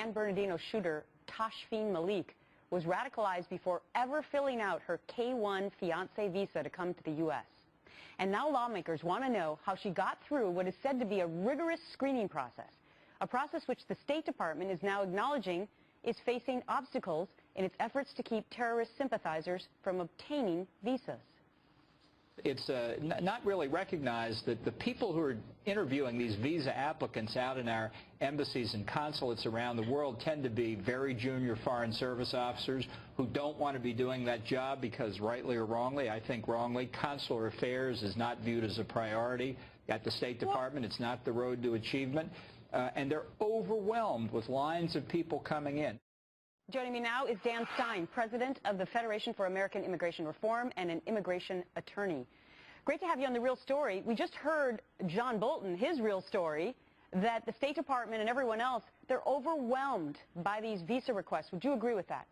San Bernardino shooter Tashfeen Malik was radicalized before ever filling out her K-1 fiancé visa to come to the U.S. And now lawmakers want to know how she got through what is said to be a rigorous screening process, a process which the State Department is now acknowledging is facing obstacles in its efforts to keep terrorist sympathizers from obtaining visas. It's not really recognized that the people who are interviewing these visa applicants out in our embassies and consulates around the world tend to be very junior foreign service officers who don't want to be doing that job because, rightly or wrongly, I think wrongly, consular affairs is not viewed as a priority at the State Department. It's not the road to achievement. And they're overwhelmed with lines of people coming in. Joining me now is Dan Stein, president of the Federation for American Immigration Reform and an immigration attorney. Great to have you on The Real Story. We just heard John Bolton, his real story, that the State Department and everyone else, they're overwhelmed by these visa requests. Would you agree with that?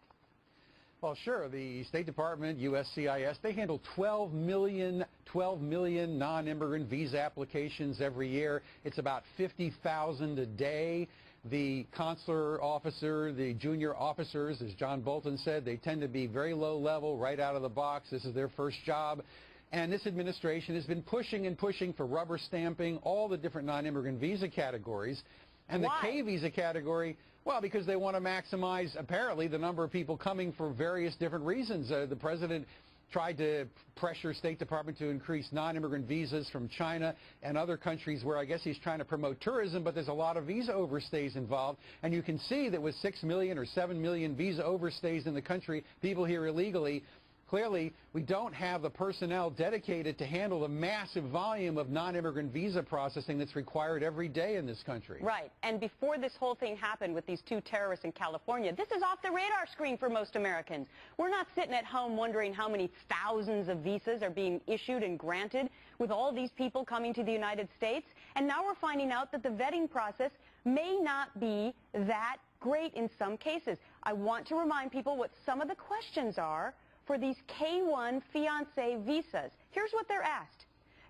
Well, sure. The State Department, USCIS, they handle 12 million non-immigrant visa applications every year. It's about 50,000 a day. The consular officer, the junior officers, as John Bolton said, they tend to be very low level right out of the box. This is their first job. And this administration has been pushing and pushing for rubber stamping all the different non-immigrant visa categories. And Why? The K visa category, well, because they want to maximize, apparently, the number of people coming for various different reasons. The president tried to pressure State Department to increase non-immigrant visas from China and other countries where I guess he's trying to promote tourism, but there's a lot of visa overstays involved. And you can see that with 6 million or 7 million visa overstays in the country, people here illegally, clearly we don't have the personnel dedicated to handle the massive volume of non-immigrant visa processing that's required every day in this country. Right. And before this whole thing happened with these two terrorists in California, this is off the radar screen for most Americans. We're not sitting at home wondering how many thousands of visas are being issued and granted with all these people coming to the United States. And now we're finding out that the vetting process may not be that great in some cases. I want to remind people what some of the questions are for these K-1 fiancé visas. Here's what they're asked.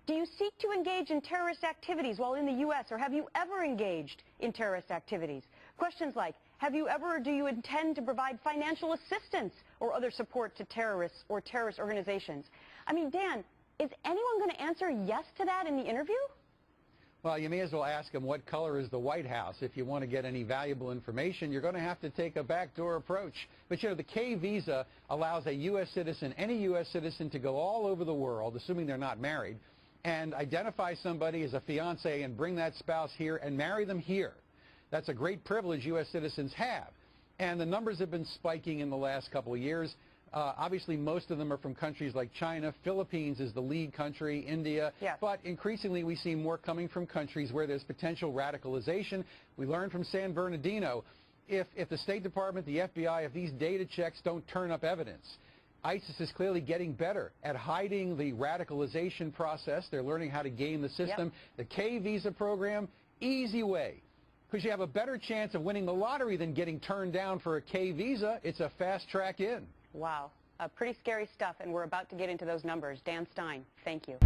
Do you seek to engage in terrorist activities while in the U.S., or have you ever engaged in terrorist activities? Questions like, have you ever or do you intend to provide financial assistance or other support to terrorists or terrorist organizations? I mean, Dan, is anyone going to answer yes to that in the interview? Well, you may as well ask them what color is the White House. If you want to get any valuable information, you're going to have to take a backdoor approach. But, you know, the K visa allows a U.S. citizen, any U.S. citizen, to go all over the world, assuming they're not married, and identify somebody as a fiancé and bring that spouse here and marry them here. That's a great privilege U.S. citizens have. And the numbers have been spiking in the last couple of years. Obviously, most of them are from countries like China. Philippines is the lead country, India. Yes. But increasingly, we see more coming from countries where there's potential radicalization. We learned from San Bernardino, if the State Department, the FBI, if these data checks don't turn up evidence, ISIS is clearly getting better at hiding the radicalization process. They're learning how to game the system. Yep. The K visa program, easy way. Because you have a better chance of winning the lottery than getting turned down for a K visa. It's a fast track in. Wow. Pretty scary stuff, and we're about to get into those numbers. Dan Stein, thank you.